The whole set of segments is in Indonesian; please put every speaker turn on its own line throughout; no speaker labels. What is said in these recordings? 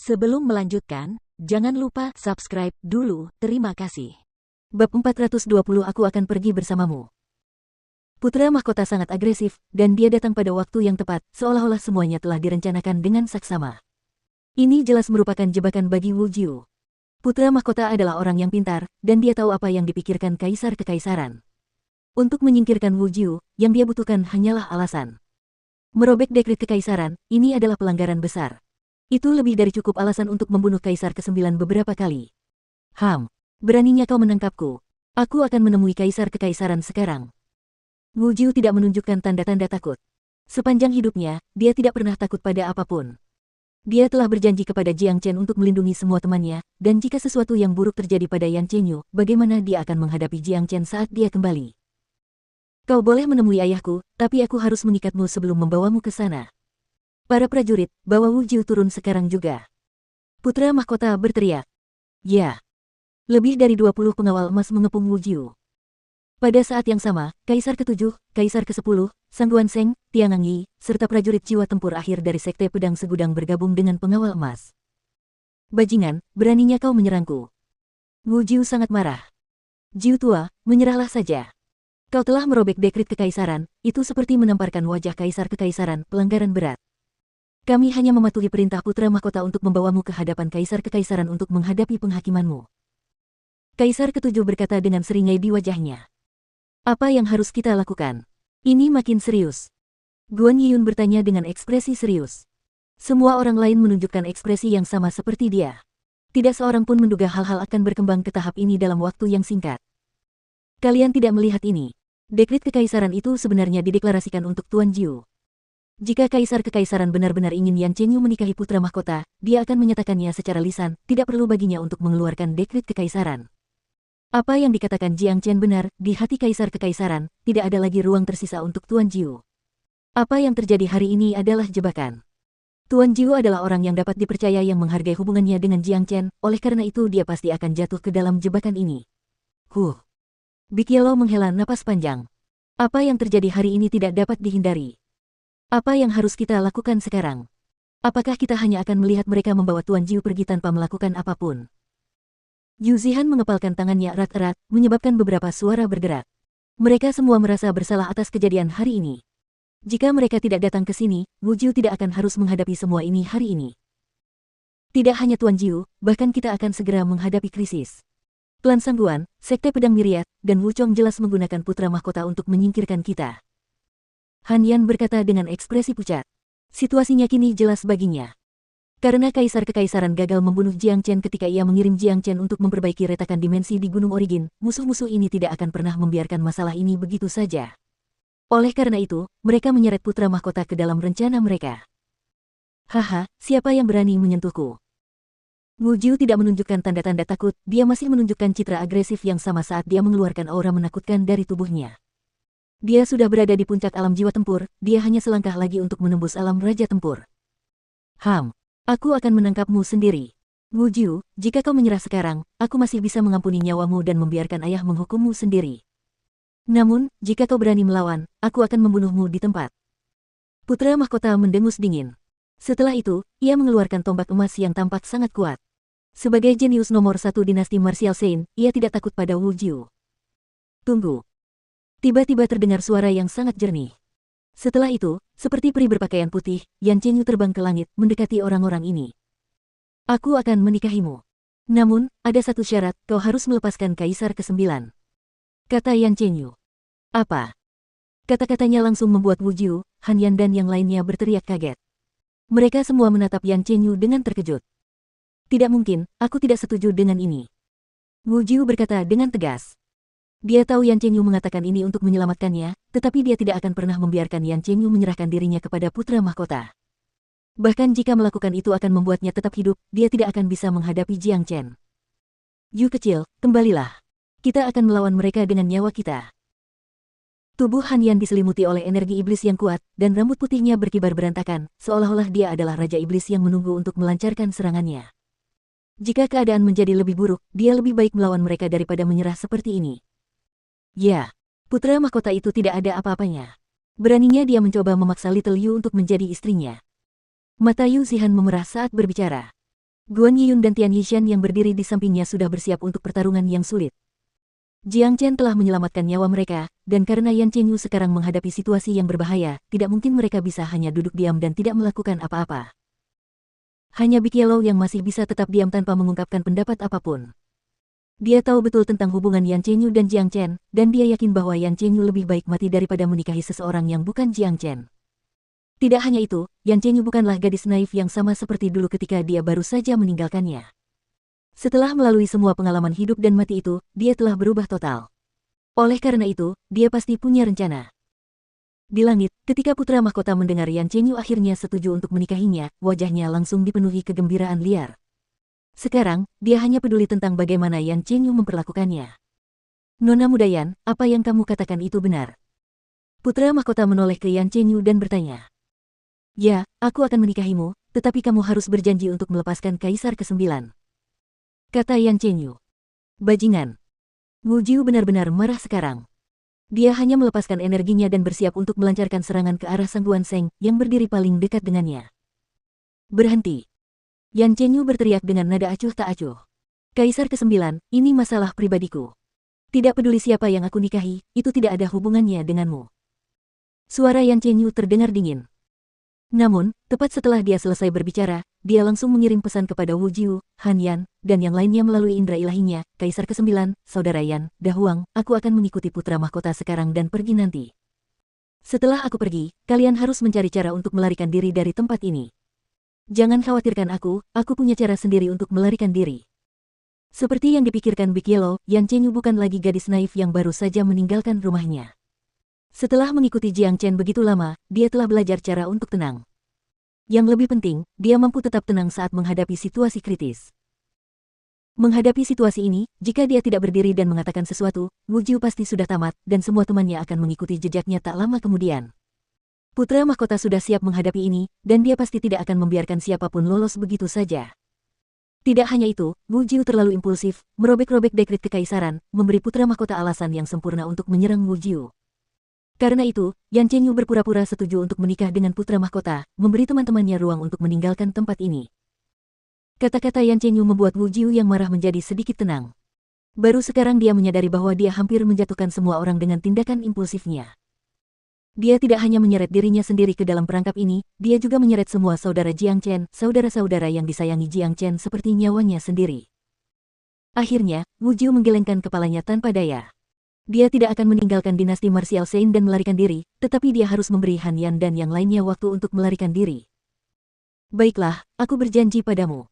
Sebelum melanjutkan, jangan lupa subscribe dulu, terima kasih.
Bab 420 Aku akan pergi bersamamu. Putra mahkota sangat agresif, dan dia datang pada waktu yang tepat, seolah-olah semuanya telah direncanakan dengan saksama. Ini jelas merupakan jebakan bagi Wu Jiu. Putra mahkota adalah orang yang pintar, dan dia tahu apa yang dipikirkan Kaisar Kekaisaran. Untuk menyingkirkan Wu Jiu, yang dia butuhkan hanyalah alasan. Merobek dekret kekaisaran, ini adalah pelanggaran besar. Itu lebih dari cukup alasan untuk membunuh Kaisar ke-9 beberapa kali. Beraninya kau menangkapku. Aku akan menemui Kaisar Kekaisaran sekarang. Wu Jiu tidak menunjukkan tanda-tanda takut. Sepanjang hidupnya, dia tidak pernah takut pada apapun. Dia telah berjanji kepada Jiang Chen untuk melindungi semua temannya, dan jika sesuatu yang buruk terjadi pada Yan Chenyu, bagaimana dia akan menghadapi Jiang Chen saat dia kembali? Kau boleh menemui ayahku, tapi aku harus mengikatmu sebelum membawamu ke sana. Para prajurit, bawa Wu Jiu turun sekarang juga. Putra mahkota berteriak. Ya. Lebih dari 20 pengawal emas mengepung Wu Jiu. Pada saat yang sama, Kaisar ke-7, Kaisar ke-10, Sang Guanseng, Tiangang Yi, serta prajurit jiwa tempur akhir dari Sekte Pedang Segudang bergabung dengan pengawal emas. Bajingan, beraninya kau menyerangku. Wu Jiu sangat marah. Jiu tua, menyerahlah saja. Kau telah merobek dekret kekaisaran, itu seperti menamparkan wajah Kaisar Kekaisaran, pelanggaran berat. Kami hanya mematuhi perintah putra mahkota untuk membawamu ke hadapan Kaisar Kekaisaran untuk menghadapi penghakimanmu. Kaisar ke-7 berkata dengan seringai di wajahnya. Apa yang harus kita lakukan? Ini makin serius. Guan Yiyun bertanya dengan ekspresi serius. Semua orang lain menunjukkan ekspresi yang sama seperti dia. Tidak seorang pun menduga hal-hal akan berkembang ke tahap ini dalam waktu yang singkat. Kalian tidak melihat ini. Dekret kekaisaran itu sebenarnya dideklarasikan untuk Tuan Jiu. Jika Kaisar Kekaisaran benar-benar ingin Yan Chenyu menikahi putra mahkota, dia akan menyatakannya secara lisan, tidak perlu baginya untuk mengeluarkan dekret kekaisaran. Apa yang dikatakan Jiang Chen benar, di hati Kaisar Kekaisaran, tidak ada lagi ruang tersisa untuk Tuan Jiu. Apa yang terjadi hari ini adalah jebakan. Tuan Jiu adalah orang yang dapat dipercaya yang menghargai hubungannya dengan Jiang Chen, oleh karena itu dia pasti akan jatuh ke dalam jebakan ini. Bikielo menghela napas panjang. Apa yang terjadi hari ini tidak dapat dihindari. Apa yang harus kita lakukan sekarang? Apakah kita hanya akan melihat mereka membawa Tuan Jiu pergi tanpa melakukan apapun? Yu Zihan mengepalkan tangannya erat-erat, menyebabkan beberapa suara bergerak. Mereka semua merasa bersalah atas kejadian hari ini. Jika mereka tidak datang ke sini, Wu Jiu tidak akan harus menghadapi semua ini hari ini. Tidak hanya Tuan Jiu, bahkan kita akan segera menghadapi krisis. Klan Sangguan, Sekte Pedang Myriad, dan Wu Chong jelas menggunakan putra mahkota untuk menyingkirkan kita. Han Yan berkata dengan ekspresi pucat. Situasinya kini jelas baginya. Karena Kaisar Kekaisaran gagal membunuh Jiang Chen ketika ia mengirim Jiang Chen untuk memperbaiki retakan dimensi di Gunung Origin, musuh-musuh ini tidak akan pernah membiarkan masalah ini begitu saja. Oleh karena itu, mereka menyeret putra mahkota ke dalam rencana mereka. Siapa yang berani menyentuhku? Wu Jiu tidak menunjukkan tanda-tanda takut, dia masih menunjukkan citra agresif yang sama saat dia mengeluarkan aura menakutkan dari tubuhnya. Dia sudah berada di puncak alam jiwa tempur, dia hanya selangkah lagi untuk menembus alam raja tempur. Aku akan menangkapmu sendiri. Wu Jiu, jika kau menyerah sekarang, aku masih bisa mengampuni nyawamu dan membiarkan ayah menghukummu sendiri. Namun, jika kau berani melawan, aku akan membunuhmu di tempat. Putra mahkota mendengus dingin. Setelah itu, ia mengeluarkan tombak emas yang tampak sangat kuat. Sebagai jenius nomor 1 dinasti Martial Saint, ia tidak takut pada Wu Jiu. Tunggu. Tiba-tiba terdengar suara yang sangat jernih. Setelah itu, seperti peri berpakaian putih, Yan Chenyu terbang ke langit, mendekati orang-orang ini. Aku akan menikahimu. Namun, ada satu syarat, kau harus melepaskan Kaisar ke-9. Kata Yan Chenyu. Apa? Kata-katanya langsung membuat Wu Jiu, Han Yan dan yang lainnya berteriak kaget. Mereka semua menatap Yan Chenyu dengan terkejut. Tidak mungkin, aku tidak setuju dengan ini. Wu Jiu berkata dengan tegas. Dia tahu Yan Chenyu mengatakan ini untuk menyelamatkannya, tetapi dia tidak akan pernah membiarkan Yan Chenyu menyerahkan dirinya kepada putra mahkota. Bahkan jika melakukan itu akan membuatnya tetap hidup, dia tidak akan bisa menghadapi Jiang Chen. Yu kecil, kembalilah. Kita akan melawan mereka dengan nyawa kita. Tubuh Han Yan diselimuti oleh energi iblis yang kuat, dan rambut putihnya berkibar berantakan, seolah-olah dia adalah Raja Iblis yang menunggu untuk melancarkan serangannya. Jika keadaan menjadi lebih buruk, dia lebih baik melawan mereka daripada menyerah seperti ini. Ya, putra mahkota itu tidak ada apa-apanya. Beraninya dia mencoba memaksa Little Yu untuk menjadi istrinya. Mata Yu Zihan memerah saat berbicara. Guan Yiyun dan Tian Yishan yang berdiri di sampingnya sudah bersiap untuk pertarungan yang sulit. Jiang Chen telah menyelamatkan nyawa mereka, dan karena Yan Chenyu sekarang menghadapi situasi yang berbahaya, tidak mungkin mereka bisa hanya duduk diam dan tidak melakukan apa-apa. Hanya Big Yellow yang masih bisa tetap diam tanpa mengungkapkan pendapat apapun. Dia tahu betul tentang hubungan Yan Chenyu dan Jiang Chen, dan dia yakin bahwa Yan Chenyu lebih baik mati daripada menikahi seseorang yang bukan Jiang Chen. Tidak hanya itu, Yan Chenyu bukanlah gadis naif yang sama seperti dulu ketika dia baru saja meninggalkannya. Setelah melalui semua pengalaman hidup dan mati itu, dia telah berubah total. Oleh karena itu, dia pasti punya rencana. Di langit, ketika putra mahkota mendengar Yan Chenyu akhirnya setuju untuk menikahinya, wajahnya langsung dipenuhi kegembiraan liar. Sekarang, dia hanya peduli tentang bagaimana Yan Chenyu memperlakukannya. Nona muda Yan, apa yang kamu katakan itu benar? Putra mahkota menoleh ke Yan Chenyu dan bertanya. Ya, aku akan menikahimu, tetapi kamu harus berjanji untuk melepaskan Kaisar ke-9. Kata Yan Chenyu. Bajingan. Wu Jiu benar-benar marah sekarang. Dia hanya melepaskan energinya dan bersiap untuk melancarkan serangan ke arah Sang Guan Seng yang berdiri paling dekat dengannya. Berhenti. Yan Chenyu berteriak dengan nada acuh tak acuh. Kaisar ke-9, ini masalah pribadiku. Tidak peduli siapa yang aku nikahi, itu tidak ada hubungannya denganmu. Suara Yan Chenyu terdengar dingin. Namun, tepat setelah dia selesai berbicara, dia langsung mengirim pesan kepada Wu Jiu, Han Yan, dan yang lainnya melalui indera ilahinya, Kaisar ke-9, Saudara Yan, Da Huang, aku akan mengikuti putra mahkota sekarang dan pergi nanti. Setelah aku pergi, kalian harus mencari cara untuk melarikan diri dari tempat ini. Jangan khawatirkan aku punya cara sendiri untuk melarikan diri. Seperti yang dipikirkan Big Yellow, Yan Chenyu bukan lagi gadis naif yang baru saja meninggalkan rumahnya. Setelah mengikuti Jiang Chen begitu lama, dia telah belajar cara untuk tenang. Yang lebih penting, dia mampu tetap tenang saat menghadapi situasi kritis. Menghadapi situasi ini, jika dia tidak berdiri dan mengatakan sesuatu, Wu Jiu pasti sudah tamat, dan semua temannya akan mengikuti jejaknya tak lama kemudian. Putra mahkota sudah siap menghadapi ini, dan dia pasti tidak akan membiarkan siapapun lolos begitu saja. Tidak hanya itu, Wu Jiu terlalu impulsif, merobek-robek dekret kekaisaran, memberi putra mahkota alasan yang sempurna untuk menyerang Wu Jiu. Karena itu, Yan Chenyu berpura-pura setuju untuk menikah dengan putra mahkota, memberi teman-temannya ruang untuk meninggalkan tempat ini. Kata-kata Yan Chenyu membuat Wu Jiu yang marah menjadi sedikit tenang. Baru sekarang dia menyadari bahwa dia hampir menjatuhkan semua orang dengan tindakan impulsifnya. Dia tidak hanya menyeret dirinya sendiri ke dalam perangkap ini, dia juga menyeret semua saudara Jiang Chen, saudara-saudara yang disayangi Jiang Chen seperti nyawanya sendiri. Akhirnya, Wu Jiu menggelengkan kepalanya tanpa daya. Dia tidak akan meninggalkan dinasti martial Sein dan melarikan diri, tetapi dia harus memberi Han Yan dan yang lainnya waktu untuk melarikan diri. Baiklah, aku berjanji padamu.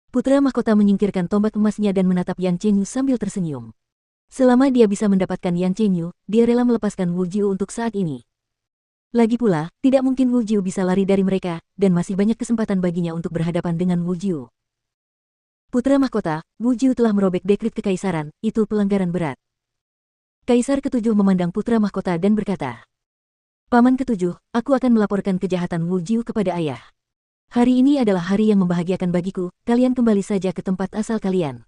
Putra mahkota menyingkirkan tombak emasnya dan menatap Yan Chenyu sambil tersenyum. Selama dia bisa mendapatkan Yan Chenyu, dia rela melepaskan Wu Jiu untuk saat ini. Lagi pula, tidak mungkin Wu Jiu bisa lari dari mereka, dan masih banyak kesempatan baginya untuk berhadapan dengan Wu Jiu. Putra mahkota, Wu Jiu telah merobek dekret kekaisaran, itu pelanggaran berat. Kaisar ke-7 memandang putra mahkota dan berkata, Paman ke-7, aku akan melaporkan kejahatan Wu Jiu kepada ayah. Hari ini adalah hari yang membahagiakan bagiku, kalian kembali saja ke tempat asal kalian.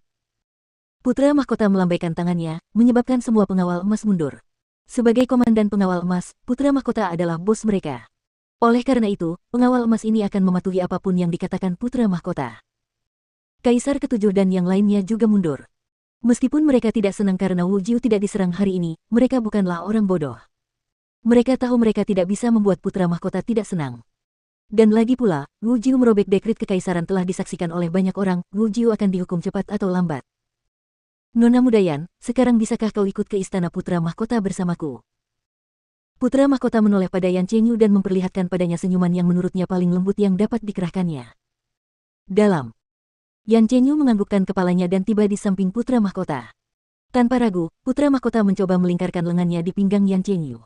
Putra mahkota melambaikan tangannya, menyebabkan semua pengawal emas mundur. Sebagai komandan pengawal emas, putra mahkota adalah bos mereka. Oleh karena itu, pengawal emas ini akan mematuhi apapun yang dikatakan putra mahkota. Kaisar ke-7 dan yang lainnya juga mundur. Meskipun mereka tidak senang karena Wu Jiu tidak diserang hari ini, mereka bukanlah orang bodoh. Mereka tahu mereka tidak bisa membuat putra mahkota tidak senang. Dan lagi pula, Wu Jiu merobek dekret kekaisaran telah disaksikan oleh banyak orang, Wu Jiu akan dihukum cepat atau lambat. Nona muda Yan, sekarang bisakah kau ikut ke istana putra mahkota bersamaku? Putra mahkota menoleh pada Yan Chenyu dan memperlihatkan padanya senyuman yang menurutnya paling lembut yang dapat dikerahkannya. Dalam. Yan Chenyu menganggukkan kepalanya dan tiba di samping putra mahkota. Tanpa ragu, putra mahkota mencoba melingkarkan lengannya di pinggang Yan Chenyu.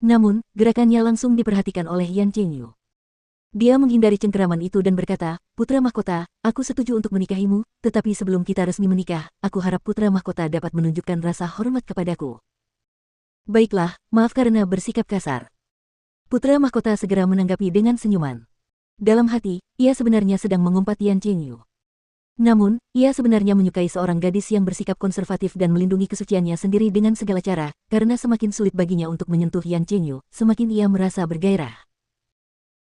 Namun, gerakannya langsung diperhatikan oleh Yan Chenyu. Dia menghindari cengkeraman itu dan berkata, Putra mahkota, aku setuju untuk menikahimu, tetapi sebelum kita resmi menikah, aku harap putra mahkota dapat menunjukkan rasa hormat kepadaku. Baiklah, maaf karena bersikap kasar. Putra mahkota segera menanggapi dengan senyuman. Dalam hati, ia sebenarnya sedang mengumpat Yan Chenyu. Namun, ia sebenarnya menyukai seorang gadis yang bersikap konservatif dan melindungi kesuciannya sendiri dengan segala cara, karena semakin sulit baginya untuk menyentuh Yan Chenyu, semakin ia merasa bergairah.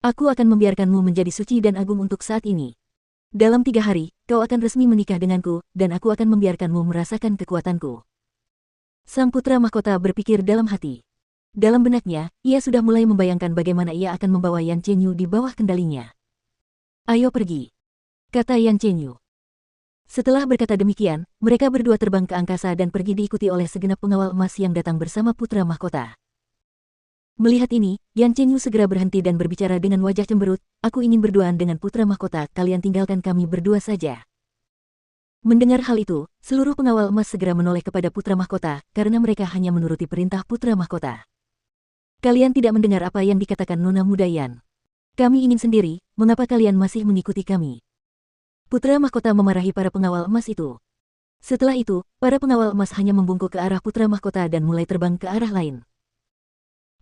Aku akan membiarkanmu menjadi suci dan agung untuk saat ini. Dalam 3 hari, kau akan resmi menikah denganku, dan aku akan membiarkanmu merasakan kekuatanku. Sang putra mahkota berpikir dalam hati. Dalam benaknya, ia sudah mulai membayangkan bagaimana ia akan membawa Yan Chenyu di bawah kendalinya. Ayo pergi, kata Yan Chenyu. Setelah berkata demikian, mereka berdua terbang ke angkasa dan pergi diikuti oleh segenap pengawal emas yang datang bersama putra mahkota. Melihat ini, Yan Chenyu segera berhenti dan berbicara dengan wajah cemberut, "Aku ingin berduaan dengan putra mahkota, kalian tinggalkan kami berdua saja." Mendengar hal itu, seluruh pengawal emas segera menoleh kepada putra mahkota, karena mereka hanya menuruti perintah putra mahkota. "Kalian tidak mendengar apa yang dikatakan Nona muda Yan. Kami ingin sendiri, mengapa kalian masih mengikuti kami?" Putra mahkota memarahi para pengawal emas itu. Setelah itu, para pengawal emas hanya membungkuk ke arah putra mahkota dan mulai terbang ke arah lain.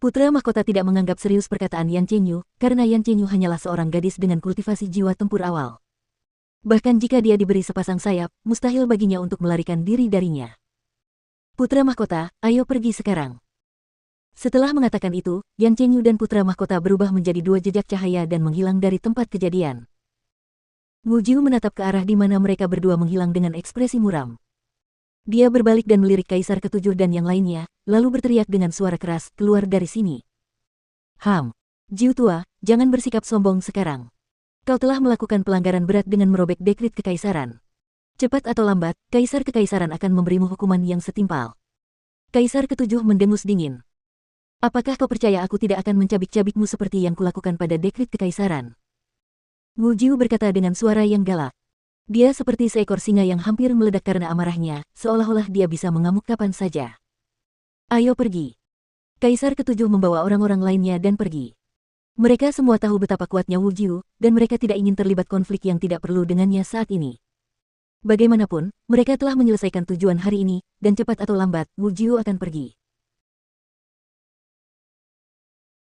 Putra mahkota tidak menganggap serius perkataan Yan Chenyu, karena Yan Chenyu hanyalah seorang gadis dengan kultivasi jiwa tempur awal. Bahkan jika dia diberi sepasang sayap, mustahil baginya untuk melarikan diri darinya. "Putra mahkota, ayo pergi sekarang." Setelah mengatakan itu, Yan Chenyu dan putra mahkota berubah menjadi dua jejak cahaya dan menghilang dari tempat kejadian. Wu Jiu menatap ke arah di mana mereka berdua menghilang dengan ekspresi muram. Dia berbalik dan melirik Kaisar Ketujuh dan yang lainnya, lalu berteriak dengan suara keras, "Keluar dari sini. Jiu tua, jangan bersikap sombong sekarang. Kau telah melakukan pelanggaran berat dengan merobek dekrit kekaisaran. Cepat atau lambat, Kaisar Kekaisaran akan memberimu hukuman yang setimpal." Kaisar Ketujuh mendengus dingin. "Apakah kau percaya aku tidak akan mencabik-cabikmu seperti yang kulakukan pada dekrit kekaisaran?" Wu Jiu berkata dengan suara yang galak. Dia seperti seekor singa yang hampir meledak karena amarahnya, seolah-olah dia bisa mengamuk kapan saja. "Ayo pergi." Kaisar Ketujuh membawa orang-orang lainnya dan pergi. Mereka semua tahu betapa kuatnya Wu Jiu, dan mereka tidak ingin terlibat konflik yang tidak perlu dengannya saat ini. Bagaimanapun, mereka telah menyelesaikan tujuan hari ini, dan cepat atau lambat, Wu Jiu akan pergi.